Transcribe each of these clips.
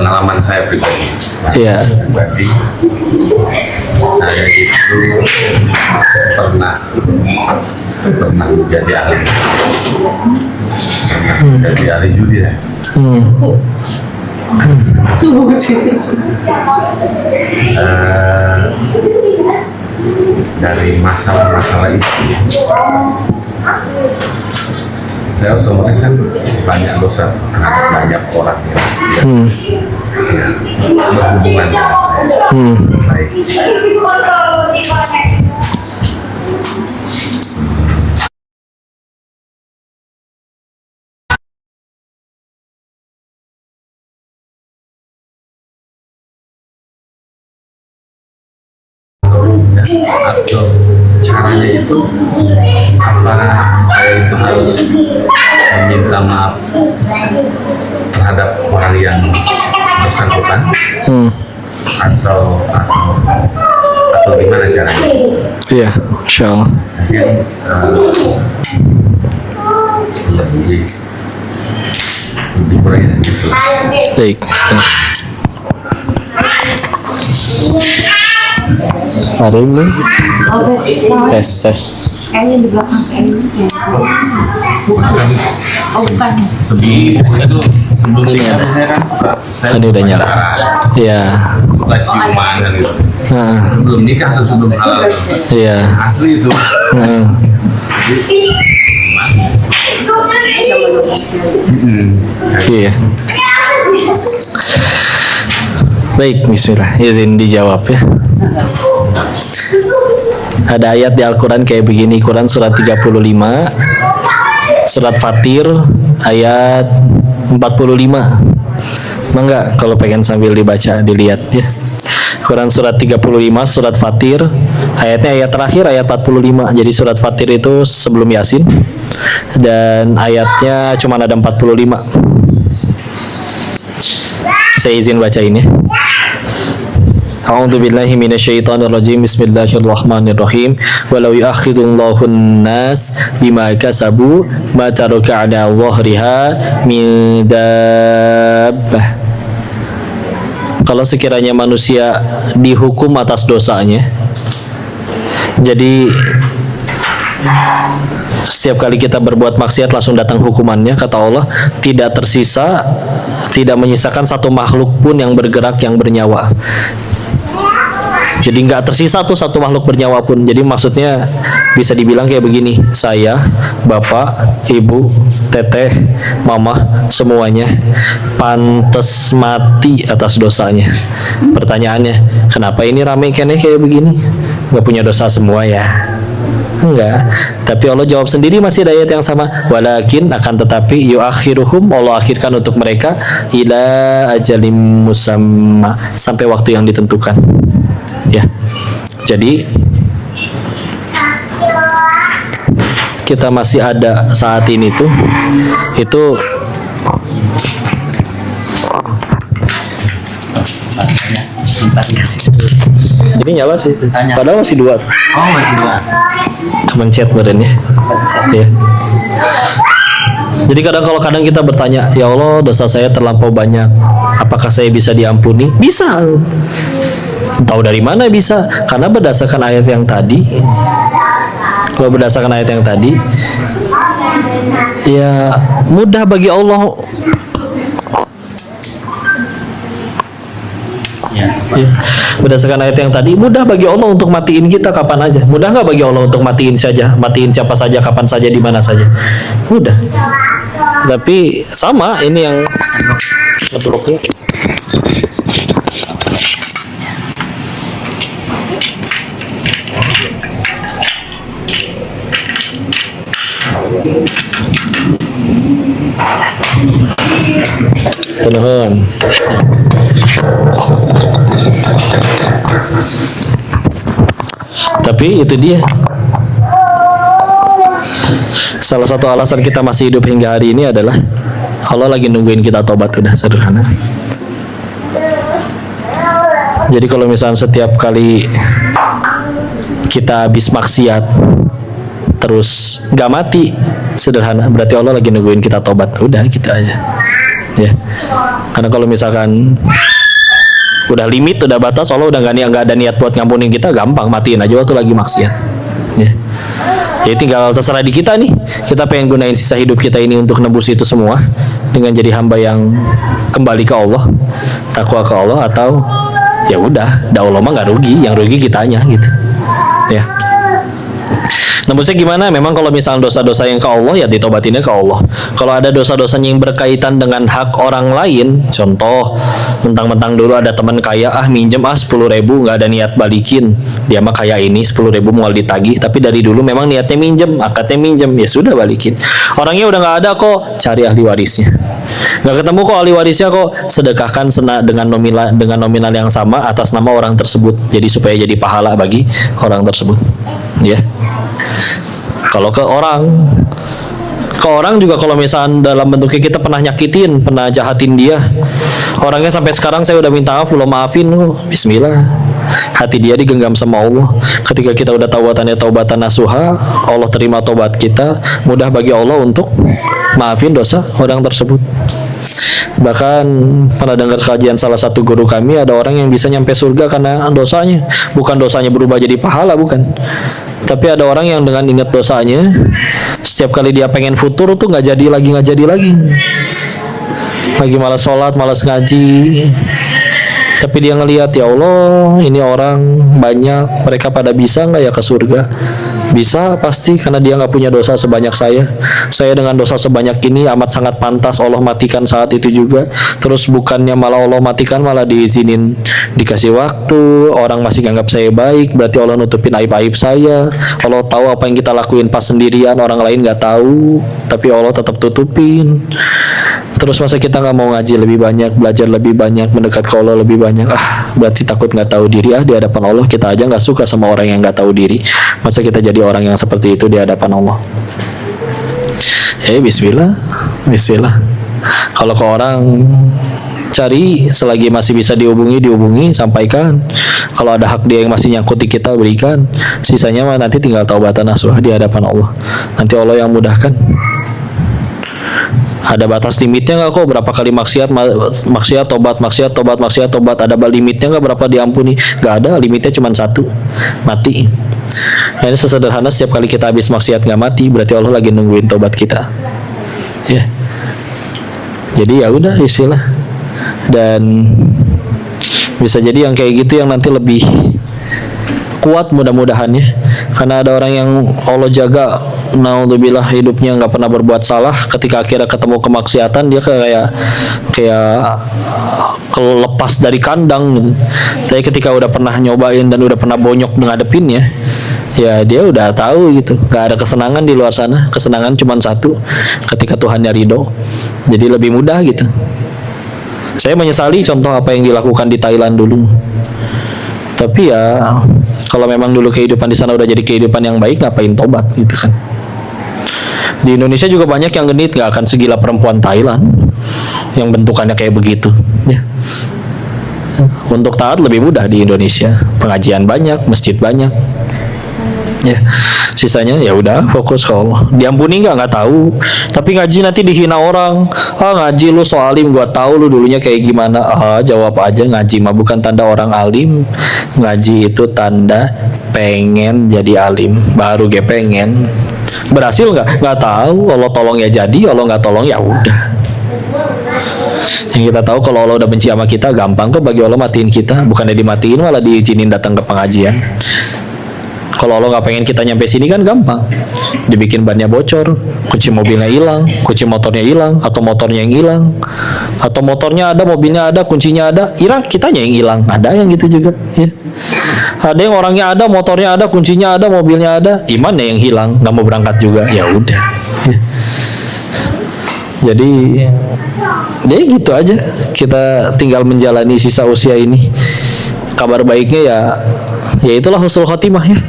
pengalaman saya pribadi. Iya. Pribadi, saya itu pernah menjadi ahli, menjadi ahli judi ya. Dari masalah-masalah itu saya otomatis kan banyak dosa terhadap banyak orang yang berhubungan dengan saya. Baik. Atau caranya itu apa, saya itu harus meminta maaf terhadap orang yang bersangkutan atau gimana caranya? Iya, insya Allah. Mungkin lebih kurangnya segitu. Baik. Ada ini? Tes. Kayaknya di belakang kayaknya. Oh bukan. Sebelum nikah saya kan suka Ini udah nyala. Iya. suka ciuman kan gitu. Sebelum nikah atau sebelum halal? Iya. Asli itu. Iya. Baik, bismillah. Izin dijawab ya. Ada ayat di Al-Quran kayak begini. Quran surat 35, surat Fatir ayat 45. Enggak, kalau pengen sambil dibaca, dilihat ya. Quran surat 35, surat Fatir, ayatnya ayat terakhir ayat 45. Jadi surat Fatir itu sebelum Yasin, dan ayatnya cuma ada 45. Saya izin bacain ya. A'udzu billahi minasyaitonir rajim. Bismillahirrahmanirrahim. Walau yu'akhidullahu an-nas bima kasabu ma taraka 'ala dhahriha min dabbah. Kalau sekiranya manusia dihukum atas dosanya, jadi setiap kali kita berbuat maksiat langsung datang hukumannya, kata Allah, tidak tersisa, tidak menyisakan satu makhluk pun yang bergerak, yang bernyawa. Jadi nggak tersisa tuh satu makhluk bernyawa pun. Jadi maksudnya bisa dibilang kayak begini: saya, bapak, ibu, teteh, mama, semuanya pantas mati atas dosanya. Pertanyaannya, kenapa ini rame kayak begini? Nggak punya dosa semua ya? Enggak. Tapi Allah jawab sendiri masih ayat yang sama. Walakin, akan tetapi, yuakhiruhum, Allah akhirkan untuk mereka ila ajalim musamma, sampai waktu yang ditentukan. Ya. Jadi kita masih ada saat ini tuh, itu ini nyala sih. Padahal masih 2. Oh, masih 2. Kemencet badannya. Ya. Jadi kadang kita bertanya, ya Allah, dosa saya terlampau banyak, apakah saya bisa diampuni? Bisa. Tahu dari mana bisa? Karena berdasarkan ayat yang tadi. Kalau berdasarkan ayat yang tadi, ya mudah bagi Allah. Ya. Berdasarkan ayat yang tadi, mudah bagi Allah untuk matiin kita kapan aja. Mudah nggak bagi Allah untuk matiin siapa saja, kapan saja, di mana saja? Mudah. Tapi sama ini yang ngebloknya. Tenang. Tapi itu dia. Salah satu alasan kita masih hidup hingga hari ini adalah Allah lagi nungguin kita tobat, udah sederhana. Jadi kalau misalnya setiap kali kita habis maksiat terus gak mati, sederhana, berarti Allah lagi nungguin kita tobat, udah gitu aja. Ya, karena kalau misalkan udah limit, udah batas, Allah udah nggak ada niat buat ngampunin kita, gampang matiin aja waktu lagi maksiat. Ya. Jadi tinggal terserah di kita nih. Kita pengen gunain sisa hidup kita ini untuk nebus itu semua dengan jadi hamba yang kembali ke Allah, takwa ke Allah, atau ya udah, Allah mah nggak rugi, yang rugi kitanya gitu. Ya. Nebusnya gimana? Memang kalau misalnya dosa-dosa yang ke Allah, ya ditobatinnya ke Allah. Kalau ada dosa-dosanya yang berkaitan dengan hak orang lain, contoh mentang-mentang dulu ada teman kaya, minjem 10.000, nggak ada niat balikin, dia mah kaya ini 10.000 mau ditagih, tapi dari dulu memang niatnya minjem, akadnya minjem, ya sudah balikin. Orangnya udah nggak ada kok, cari ahli warisnya. Nggak ketemu kok ahli warisnya, kok sedekahkan dengan nominal yang sama atas nama orang tersebut, jadi supaya jadi pahala bagi orang tersebut. Ya. Kalau ke orang juga, kalau misalnya dalam bentuknya kita pernah nyakitin, pernah jahatin dia, orangnya sampai sekarang saya udah minta maaf, belum maafin, bismillah, hati dia digenggam sama Allah. Ketika kita udah taubatannya taubatan nasuha, Allah terima taubat kita, mudah bagi Allah untuk maafin dosa orang tersebut. Bahkan pernah dengar kajian salah satu guru kami, ada orang yang bisa nyampe surga karena dosanya. Bukan dosanya berubah jadi pahala, bukan. Tapi ada orang yang dengan ingat dosanya, setiap kali dia pengen futur tuh nggak jadi lagi. Lagi malas sholat, malas ngaji. Tapi dia ngelihat, ya Allah, ini orang banyak, mereka pada bisa nggak ya ke surga? Bisa pasti, karena dia nggak punya dosa sebanyak saya. Saya dengan dosa sebanyak ini amat sangat pantas Allah matikan saat itu juga. Terus bukannya malah Allah matikan, malah diizinin dikasih waktu. Orang masih nganggap saya baik, berarti Allah nutupin aib-aib saya. Allah tahu apa yang kita lakuin pas sendirian, orang lain nggak tahu, tapi Allah tetap tutupin. Terus masa kita nggak mau ngaji lebih banyak, belajar lebih banyak, mendekat ke Allah lebih banyak? Berarti takut nggak tahu diri. Di hadapan Allah kita aja nggak suka sama orang yang nggak tahu diri. Masa kita jadi orang yang seperti itu di hadapan Allah? Bismillah. Kalau ke orang, cari selagi masih bisa dihubungi, sampaikan. Kalau ada hak dia yang masih nyangkut di kita, berikan. Sisanya mah nanti tinggal taubatan nasuha di hadapan Allah. Nanti Allah yang mudahkan. Ada batas limitnya nggak kok? Berapa kali maksiat tobat, ada limitnya nggak berapa diampuni? Nggak ada, limitnya cuma 1, mati. Nah, ini sesederhana setiap kali kita habis maksiat nggak mati, berarti Allah lagi nungguin tobat kita. Ya. Jadi ya udah, istilah. Dan bisa jadi yang kayak gitu yang nanti lebih kuat mudah-mudahan ya. Karena ada orang yang Allah jaga, naudzubillah, hidupnya nggak pernah berbuat salah, ketika akhirnya ketemu kemaksiatan dia kayak kelepas dari kandang gitu. Tapi ketika udah pernah nyobain dan udah pernah bonyok ngadepinnya, ya dia udah tahu gitu, nggak ada kesenangan di luar sana. Kesenangan cuma satu, ketika Tuhannya ridho. Jadi lebih mudah gitu. Saya menyesali contoh apa yang dilakukan di Thailand dulu. Tapi ya kalau memang dulu kehidupan di sana udah jadi kehidupan yang baik, ngapain tobat gitu kan. Di Indonesia juga banyak yang genit, nggak akan segila perempuan Thailand yang bentukannya kayak begitu ya. Untuk taat lebih mudah di Indonesia, pengajian banyak, masjid banyak ya. Sisanya ya udah fokus ke Allah. Diampuni nggak tahu, tapi ngaji nanti dihina orang. Ngaji lu so alim, gua tahu lu dulunya kayak gimana. Jawab aja, ngaji mah bukan tanda orang alim. Ngaji itu tanda pengen jadi alim, baru ge pengen. Berhasil nggak tahu. Allah tolong ya jadi, Allah nggak tolong ya udah. Yang kita tahu, kalau Allah udah benci sama kita, gampang kok bagi Allah matiin kita. Bukannya dimatiin, malah diizinin datang ke pengajian. Kalau Allah nggak pengen kita nyampe sini kan gampang, dibikin bannya bocor, kunci mobilnya hilang, kunci motornya hilang, atau motornya yang hilang, atau motornya ada, mobilnya ada, kuncinya ada, hilang, kitanya yang hilang. Ada yang gitu juga ya. Ada yang orangnya ada, motornya ada, kuncinya ada, mobilnya ada, imannya yang hilang, nggak mau berangkat juga, ya udah ya. Jadi ya gitu aja, kita tinggal menjalani sisa usia ini. Kabar baiknya ya itulah husnul khotimah ya.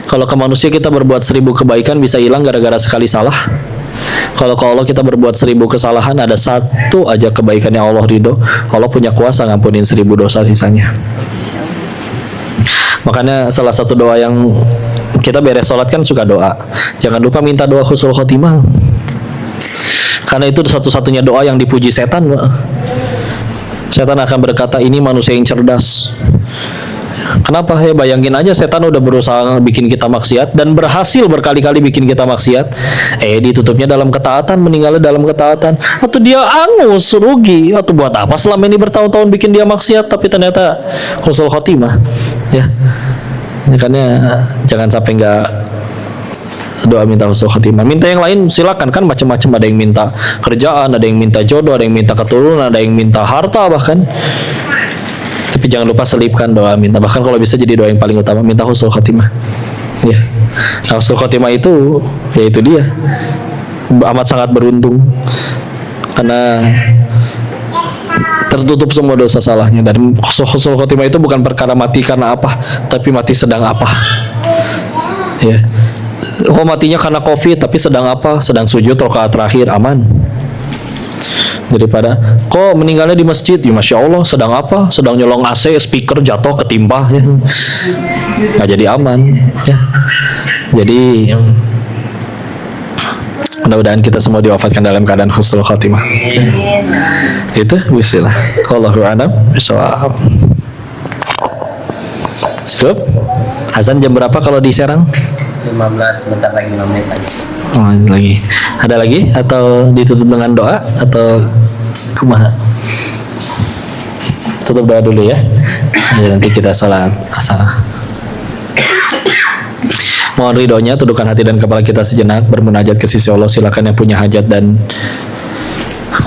Kalau ke manusia kita berbuat 1000 kebaikan bisa hilang gara-gara sekali salah. Kalau ke Allah kita berbuat 1000 kesalahan, ada satu aja kebaikan yang Allah ridho, Allah punya kuasa ngampunin 1000 dosa sisanya. Makanya salah satu doa yang kita beres sholat kan suka doa, jangan lupa minta doa husnul khotimah. Karena itu satu-satunya doa yang dipuji setan, Pak. Setan akan berkata, ini manusia yang cerdas. Kenapa? Ya bayangin aja, setan udah berusaha bikin kita maksiat dan berhasil berkali-kali bikin kita maksiat. Ditutupnya dalam ketaatan, meninggalnya dalam ketaatan. Atau dia angus, rugi. Atau buat apa selama ini bertahun-tahun bikin dia maksiat tapi ternyata husnul khotimah. Ya. Makanya jangan sampai nggak doa minta husnul khotimah. Minta yang lain silakan, kan macam-macam, ada yang minta kerjaan, ada yang minta jodoh, ada yang minta keturunan, ada yang minta harta bahkan. Tapi jangan lupa selipkan doa minta, bahkan kalau bisa jadi doa yang paling utama, minta husnul khotimah. Ya. Nah, husnul khotimah itu ya itu dia. Amat sangat beruntung. Karena tertutup semua dosa salahnya, dan husnul khotimah itu bukan perkara mati karena apa, tapi mati sedang apa. Ya. Oh, matinya karena COVID, tapi sedang apa? Sedang sujud rakaat terakhir, aman. Daripada kok meninggalnya di masjid, ya masya Allah, sedang apa? Sedang nyolong AC, speaker jatuh ketimpa, ya. Nggak jadi aman, ya. Jadi mudah-mudahan kita semua diwafatkan dalam keadaan husnul khotimah. Itu bismillah. Wallahu a'lam bishawab. Cukup? Azan jam berapa kalau di Serang? 15, bentar lagi 5 menit lagi. Oh, lagi. Ada lagi atau ditutup dengan doa atau kumaha? Tutup doa dulu ya. Nanti kita salat asar. Mohon ridhonya, tundukkan hati dan kepala kita sejenak, bermunajat ke sisi Allah. Silakan yang punya hajat dan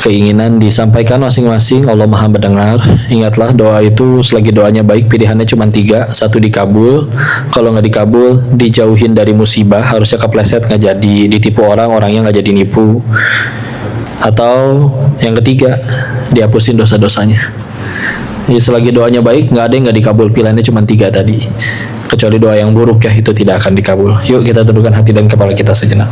keinginan disampaikan masing-masing. Allah Maha mendengar. Ingatlah, doa itu selagi doanya baik, pilihannya cuma 3. 1 dikabul, kalau nggak dikabul dijauhin dari musibah, harusnya kepleset nggak jadi, ditipu orangnya nggak jadi nipu, atau yang ketiga dihapusin dosa-dosanya. Jadi selagi doanya baik, nggak ada yang nggak dikabul, pilihannya cuma 3 tadi. Kecuali doa yang buruk, ya itu tidak akan dikabul. Yuk kita tundukkan hati dan kepala kita sejenak.